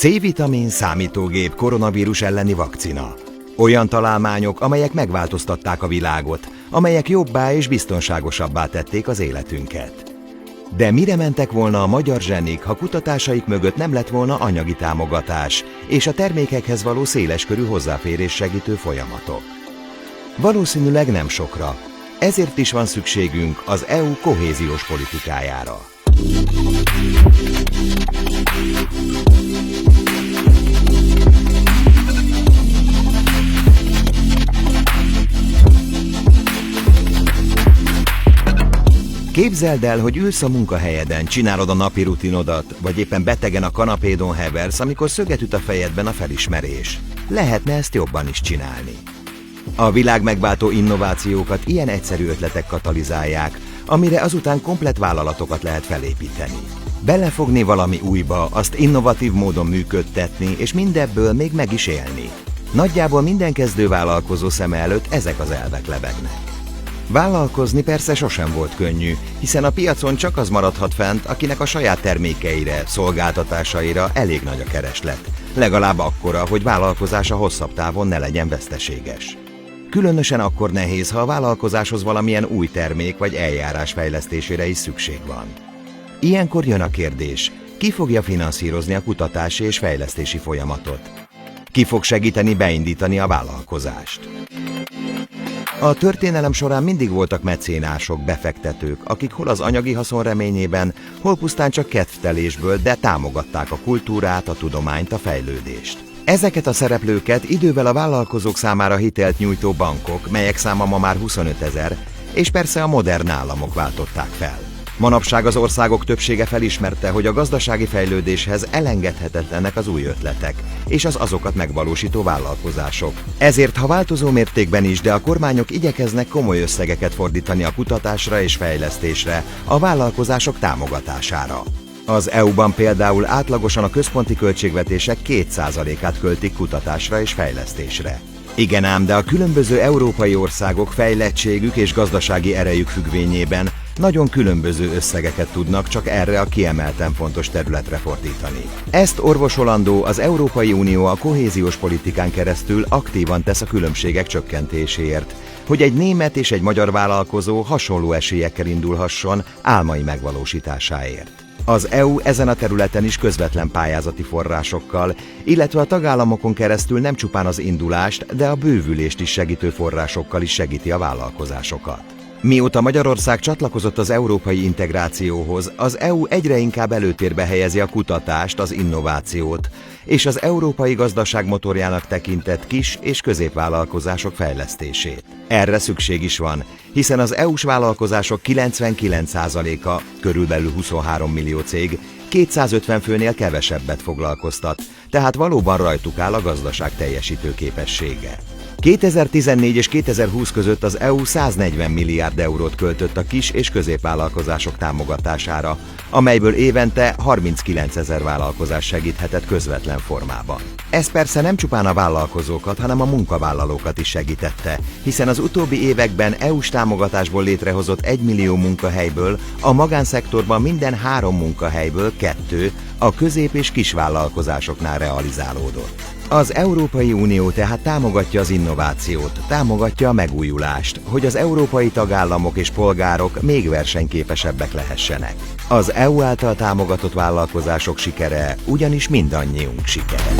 C-vitamin, számítógép, koronavírus elleni vakcina. Olyan találmányok, amelyek megváltoztatták a világot, amelyek jobbá és biztonságosabbá tették az életünket. De mire mentek volna a magyar zsenik, ha kutatásaik mögött nem lett volna anyagi támogatás és a termékekhez való széleskörű hozzáférés segítő folyamatok? Valószínűleg nem sokra. Ezért is van szükségünk az EU kohéziós politikájára. Képzeld el, hogy ülsz a munkahelyeden, csinálod a napi rutinodat, vagy éppen betegen a kanapédon heversz, amikor szöget üt a fejedben a felismerés. Lehetne ezt jobban is csinálni. A világ megváltó innovációkat ilyen egyszerű ötletek katalizálják, amire azután komplett vállalatokat lehet felépíteni. Belefogni valami újba, azt innovatív módon működtetni, és mindebből még meg is élni. Nagyjából minden kezdővállalkozó szeme előtt ezek az elvek lebegnek. Vállalkozni persze sosem volt könnyű, hiszen a piacon csak az maradhat fent, akinek a saját termékeire, szolgáltatásaira elég nagy a kereslet. Legalább akkora, hogy vállalkozása hosszabb távon ne legyen veszteséges. Különösen akkor nehéz, ha a vállalkozáshoz valamilyen új termék vagy eljárás fejlesztésére is szükség van. Ilyenkor jön a kérdés, ki fogja finanszírozni a kutatási és fejlesztési folyamatot? Ki fog segíteni beindítani a vállalkozást? A történelem során mindig voltak mecénások, befektetők, akik hol az anyagi haszon reményében, hol pusztán csak kedvtelésből, de támogatták a kultúrát, a tudományt, a fejlődést. Ezeket a szereplőket idővel a vállalkozók számára hitelt nyújtó bankok, melyek száma ma már 25 000, és persze a modern államok váltották fel. Manapság az országok többsége felismerte, hogy a gazdasági fejlődéshez elengedhetetlenek az új ötletek, és az azokat megvalósító vállalkozások. Ezért, ha változó mértékben is, de a kormányok igyekeznek komoly összegeket fordítani a kutatásra és fejlesztésre, a vállalkozások támogatására. Az EU-ban például átlagosan a központi költségvetések 2%-át költik kutatásra és fejlesztésre. Igen ám, de a különböző európai országok fejlettségük és gazdasági erejük függvényében nagyon különböző összegeket tudnak csak erre a kiemelten fontos területre fordítani. Ezt orvosolandó az Európai Unió a kohéziós politikán keresztül aktívan tesz a különbségek csökkentéséért, hogy egy német és egy magyar vállalkozó hasonló esélyekkel indulhasson álmai megvalósításáért. Az EU ezen a területen is közvetlen pályázati forrásokkal, illetve a tagállamokon keresztül nem csupán az indulást, de a bővülést is segítő forrásokkal is segíti a vállalkozásokat. Mióta Magyarország csatlakozott az európai integrációhoz, az EU egyre inkább előtérbe helyezi a kutatást, az innovációt, és az európai gazdaság motorjának tekintett kis- és középvállalkozások fejlesztését. Erre szükség is van, hiszen az EU-s vállalkozások 99%-a, körülbelül 23 millió cég, 250 főnél kevesebbet foglalkoztat, tehát valóban rajtuk áll a gazdaság teljesítő képessége. 2014 és 2020 között az EU 140 milliárd eurót költött a kis- és középvállalkozások támogatására, amelyből évente 39 000 vállalkozás segíthetett közvetlen formában. Ez persze nem csupán a vállalkozókat, hanem a munkavállalókat is segítette, hiszen az utóbbi években EU-s támogatásból létrehozott 1 millió munkahelyből a magánszektorban minden 3 munkahelyből 2 a közép- és kisvállalkozásoknál realizálódott. Az Európai Unió tehát támogatja az innovációt, támogatja a megújulást, hogy az európai tagállamok és polgárok még versenyképesebbek lehessenek. Az EU által támogatott vállalkozások sikere ugyanis mindannyiunk sikere.